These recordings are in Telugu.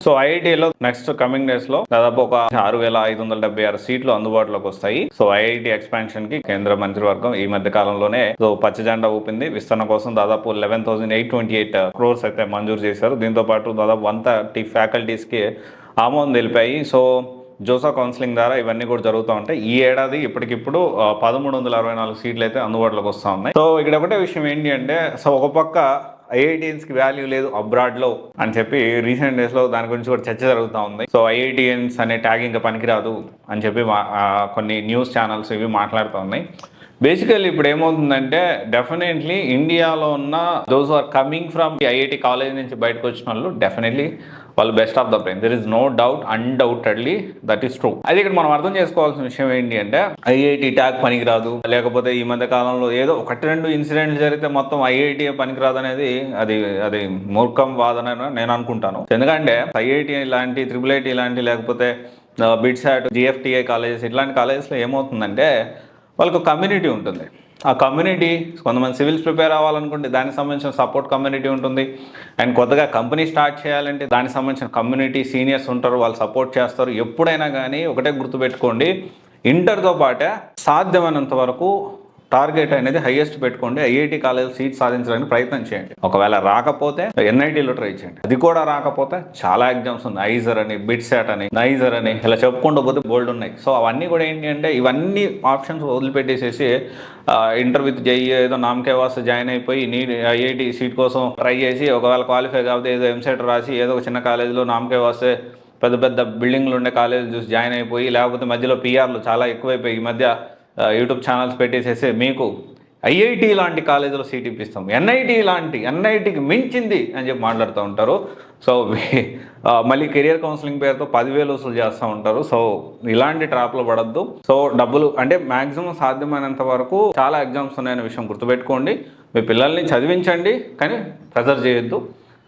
సో ఐఐటీలో నెక్స్ట్ కమింగ్ డేస్ లో దాదాపు ఒక 6,576 సీట్లు అందుబాటులోకి వస్తాయి. సో ఐఐటీ ఎక్స్పాన్షన్ కి కేంద్ర మంత్రివర్గం ఈ మధ్య కాలంలోనే సో పచ్చ జెండా ఊపింది. విస్తరణ కోసం దాదాపు 11,828 crores అయితే మంజూరు చేశారు. దీంతో పాటు దాదాపు 130 ఫ్యాకల్టీస్ కి ఆమోదం తెలిపాయి. సో జోసా కౌన్సిలింగ్ ద్వారా ఇవన్నీ కూడా జరుగుతూ ఉంటాయి. ఈ ఏడాది ఇప్పటికిప్పుడు 1,364 సీట్లు అయితే అందుబాటులోకి వస్తూ ఉన్నాయి. సో ఇక్కడ ఒకటే విషయం ఏంటి అంటే, సో ఒక పక్క ఐఐటియన్స్కి వాల్యూ లేదు అబ్రాడ్లో అని చెప్పి రీసెంట్ డేస్లో దాని గురించి కూడా చర్చ జరుగుతూ ఉంది. సో ఐఐటియన్స్ అనే ట్యాగ్ ఇంకా పనికిరాదు అని చెప్పి కొన్ని న్యూస్ ఛానల్స్ ఇవి మాట్లాడుతూ ఉన్నాయి. బేసికల్లీ ఇప్పుడు ఏమవుతుందంటే, డెఫినెట్లీ ఇండియాలో ఉన్న those are coming from IIT college నుంచి బయటకు వచ్చిన వాళ్ళు డెఫినెట్లీ వాళ్ళు best of the brain. There is no doubt, undoubtedly that is true. అది ఇక్కడ మనం అర్థం చేసుకోవాల్సిన విషయం ఏంటి అంటే, ఐఐటి ట్యాగ్ పనికిరాదు, లేకపోతే ఈ మధ్య కాలంలో ఏదో 1-2 ఇన్సిడెంట్లు జరిగితే మొత్తం ఐఐటి పనికిరాదు అనేది అది మూర్ఖం వాదన నేను అనుకుంటాను. ఎందుకంటే ఐఐటి లాంటి, IIIT లాంటి, లేకపోతే బిట్సాట్, GFTI కాలేజెస్, ఇట్లాంటి కాలేజెస్లో ఏమవుతుందంటే వాళ్ళకు కమ్యూనిటీ ఉంటుంది. ఆ కమ్యూనిటీ, కొంతమంది సివిల్స్ ప్రిపేర్ అవ్వాలనుకుంటే దానికి సంబంధించిన సపోర్ట్ కమ్యూనిటీ ఉంటుంది. అండ్ కొత్తగా కంపెనీ స్టార్ట్ చేయాలంటే దానికి సంబంధించిన కమ్యూనిటీ సీనియర్స్ ఉంటారు, వాళ్ళు సపోర్ట్ చేస్తారు. ఎప్పుడైనా కానీ ఒకటే గుర్తుపెట్టుకోండి, ఇంటర్తో పాటే సాధ్యమైనంత వరకు టార్గెట్ అనేది హైయెస్ట్ పెట్టుకోండి. ఐఐటి కాలేజ్ సీట్ సాధించడానికి ప్రయత్నం చేయండి. ఒకవేళ రాకపోతే NITలో ట్రై చేయండి. అది కూడా రాకపోతే చాలా ఎగ్జామ్స్ ఉన్నాయి, ఐజర్ అని, బిట్సాట్ అని, నైజర్ అని, ఇలా చెప్పుకుంటూ పోతే బోల్డ్ ఉన్నాయి. సో అవన్నీ కూడా ఏంటి అంటే, ఇవన్నీ ఆప్షన్స్ వదిలిపెట్టేసేసి ఇంటర్ విత్ JEE ఏదో నామకే వాస్ జాయిన్ అయిపోయి ఐఐటి సీట్ కోసం ట్రై చేసి ఒకవేళ క్వాలిఫై కాకపోతే ఏదో ఎంసెట్ రాసి ఏదో ఒక చిన్న కాలేజీలో నామకే వాస్తే పెద్ద పెద్ద బిల్డింగ్లు ఉండే కాలేజీలు చూసి జాయిన్ అయిపోయి, లేకపోతే మధ్యలో PRలు చాలా ఎక్కువైపోయి ఈ మధ్య యూట్యూబ్ ఛానల్స్ పెట్టేసేసి మీకు ఐఐటి లాంటి కాలేజీలో సీట్ ఇప్పిస్తాం, NITకి మించింది అని చెప్పి మాట్లాడుతూ ఉంటారు. సో మళ్ళీ కెరియర్ కౌన్సిలింగ్ పేరుతో 10,000 వసూలు చేస్తూ ఉంటారు. సో ఇలాంటి ట్రాప్లో పడద్దు. సో డబ్బులు అంటే మ్యాక్సిమం సాధ్యమైనంత వరకు చాలా ఎగ్జామ్స్ ఉన్నాయనే విషయం గుర్తుపెట్టుకోండి. మీ పిల్లల్ని చదివించండి, కానీ ప్రెజర్ చేయొద్దు.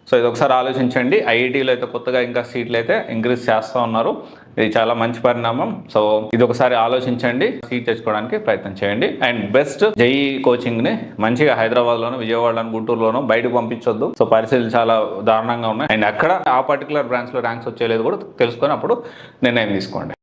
సో ఇది ఒకసారి ఆలోచించండి. ఐఐటీలో అయితే కొత్తగా ఇంకా సీట్లు అయితే ఇంక్రీజ్ చేస్తూ ఉన్నారు. ఇది చాలా మంచి పరిణామం. సో ఇది ఒకసారి ఆలోచించండి, సీట్ తెచ్చుకోవడానికి ప్రయత్నం చేయండి. అండ్ బెస్ట్ JEE కోచింగ్ని మంచిగా హైదరాబాద్లోనో, విజయవాడలోనో, గుంటూరులోనో బయటకు పంపించొద్దు. సో పరిస్థితులు చాలా దారుణంగా ఉన్నాయి. అండ్ అక్కడ ఆ పర్టికులర్ బ్రాంచ్లో ర్యాంక్స్ వచ్చేలేదు కూడా తెలుసుకొని అప్పుడు నిర్ణయం తీసుకోండి.